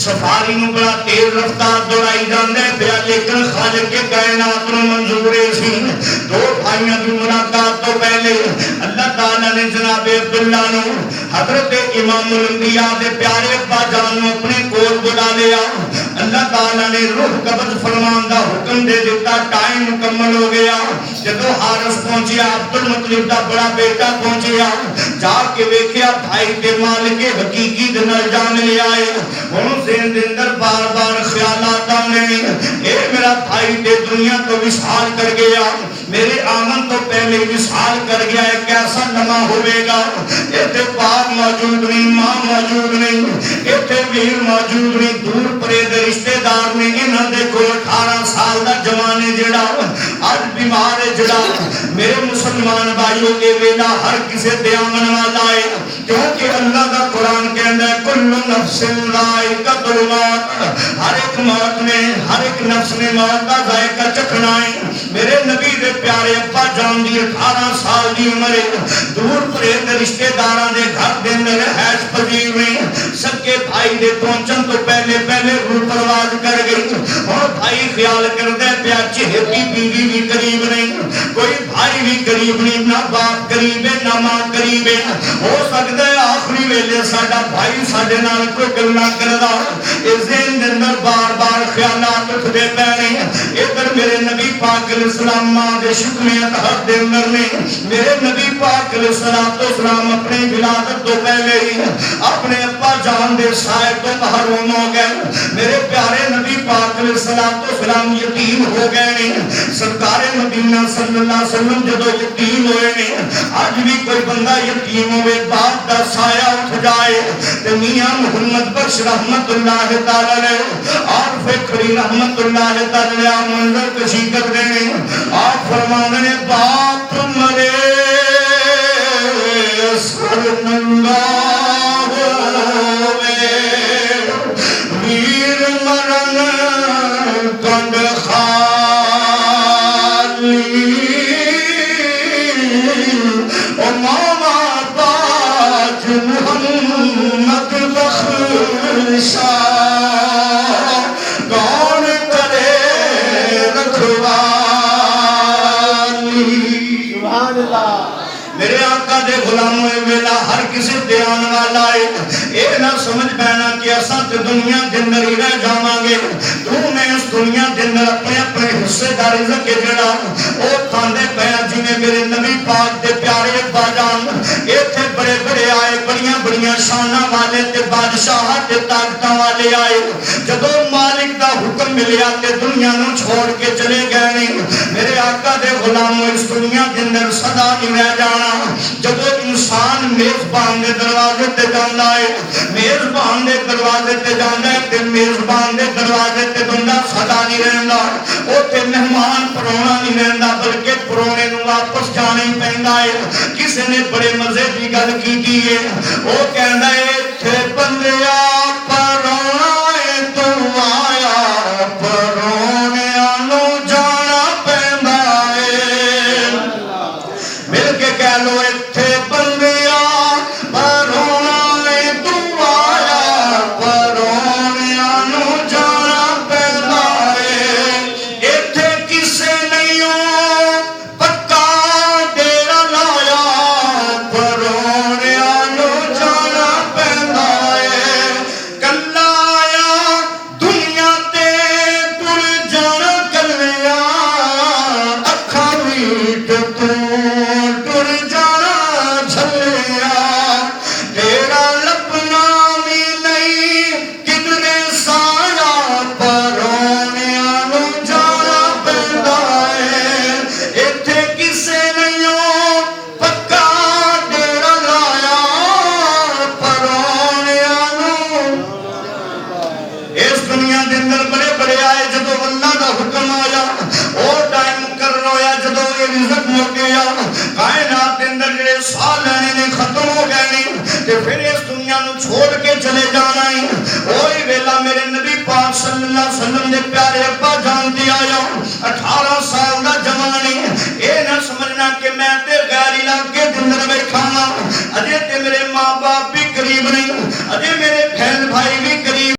Safari نو بڑا تیز رفتار دوڑائی جاندے پیا، لیکن خالق کے کائنات نو منظور سی دو بھائیاں کی ملاقات تو پہلے اللہ تعالیٰ نے جناب عبداللہ نو حضرت امام الانبیاء دے پیارے ابا جان نو اپنے کول بلا لیا۔ اللہ تعالیٰ نے روح قبض فرمان دا حکم دے دیتا، ٹائم مکمل ہو گیا۔ جدو حارث پہنچیا، عبد المطلب دا بڑا بیٹا پہنچیا، جا کے ویکھیا بھائی دے مالک حقیقی دے نال جان لے آئے۔ ہن ذہن دے اندر بار بار خیالات آنے، اے میرا بھائی دے دنیا تو وصال کر گیا، میرے آمن تو پہلے وصال کر گیا ہے، کیسا لمحہ ہوئے گا؟ ایتھے باپ موجود نہیں، ماں موجود نہیں، ایتھے ویر موجود نہیں، دور پرے دے رشتہ دار نے انہاں دے کو 18 سال دا جوانے جڑا اج بیمار ہے جڑا میرے مسلمان بھائیوں کے ویلا ہر کسے تے آمن والا ہے، کیونکہ اللہ کا قرآن کہندا ہے کل نفس ذائقۃ الموت، ہر ایک موت نے، ہر ایک نفس نے موت کا ذائقہ چکھنا ہے۔ میرے نبی دے پیارے ابا جان دی 18 سال دی عمر ہے، دور پرے رشتہ داراں دے گھر دے اندر رہائش پذیر نہیں، سکے بھائی دے پہنچن تو پہلے روح پرواز کر گئی۔ اور بھائی خیال کردے پیا چہتی بیوی بھی قریب نہیں، کوئی بھائی بھی قریب نہیں، نہ باپ قریب ہے نہ ماں قریب ہے، ہو سکتا ہے آخری ویلے ساڈا بھائی ساڈے نال کوئی گل نہ کردا۔ اس ذہن دے اندر بار بار خیالات اٹھدے پے نے۔ ادھر میرے نبی پاک علیہ السلام ماں دے شکریہ تحت دے اندر نے، میرے نبی پاک علیہ السلام اپنی ولادت تو پہلے ہی اپنے ابا جان دے سائے تو محروم ہو گئے۔ میرے پیارے نبی پاک علیہ السلام یتیم ہو گئے نے۔ سرکار مدینہ صلی اللہ علیہ وسلم جدو یتیم ہوئے نے، آج بھی کوئی بندہ یتیم ہوئے باپ دا سایہ اٹھ جائے تے میاں محمد بخش رحمت اللہ تعالی علیہ اور فکری رحمت اللہ تعالی علیہ منظر کشی کر دینے۔ آپ فرمانے نے باپ مرے سر ننگا ہوئے، ویر مرن کنڈ خالی، او ماما تاج محمد بخشا، کون کرے رکھوالی۔ سبحان اللہ۔ میرے آقا دے غلاموں ویلا ہر کسی دیان والا ہے، اے نہ سمجھ پینا کہ اساں تے دنیا دے اندر ہی رہ جاواں گے۔ تو میں اس دنیا دے اندر اپنے اپنے حصے دا رزق جڑا او کھاندے پیا، جویں میرے نبی پاک دے پیارے ابا جان ایتھے بڑے بڑے آئے، بڑیاں بڑیاں شاناں والے تے بادشاہ تے طاقتاں والے آئے، جدو مالک دا حکم ملیا تے دنیا نو چھوڑ کے چلے گئے نہیں۔ میرے آقا دے غلاموں اس دنیا دے اندر سدا نہیں رہ جانا۔ جدو انسان میزبان دے دروازے تے جاندا ہے، میزبان دے دروازے تے جاندا ہے تے میزبان دے دروازے تے بندہ سدا نہیں رہندا، اوتھے مہمان پرونا نہیں رہندا، بلکہ پرونے نو واپس جانا ہی پیندا ہے۔ کسی نے بڑے مزے دی گل کیتی ہے، او کہندا ہے ایتھے بندیا پرونا اے تو آیا، پرونیاں نو جانا پیندا ہے۔ مل کے کہہ لو ایتھے بندیا پرونا اے تو آیا، پرونیاں نو جانا پیندا ہے۔ ایتھے کسے نہیں پکا ڈیرا لایا، پرونیاں نو جانا پیندا ہے۔ کلا آیا دنیا تے ٹر جانا کلیا، اکھاں ویٹ تو ٹر جانا جھلیا، تیرا لبنا بھی نہیں کدرے سایا، پرونیاں نو جانا پیندا ہے۔ ایتھے کسے نہیں پکا ڈیرا لایا، پرونیاں نو۔ اس دنیا دے اندر بڑے بڑے آئے، جدو اللہ دا حکم آیا او ٹائم مقرر ہویا، جدو یہ رزق مک گیا، کائنات دے اندر جڑے سال لینے نے ختم ہو گئے نہیں تے پھر اس دنیا نو چھوڑ کے چلے جانا ہی۔ وہی ویلا میرے نبی پاک صلی اللہ علیہ وسلم دے پیارے ابا جان دی آیا 18 سال دا جوانی۔ اے نہ سمجھنا کہ میں تے غیر علاقے دے اندر بیٹھا ہاں، اجے تے میرے ماں باپ بھی قریب نہیں، اجے میرے بہن بھائی بھی قریب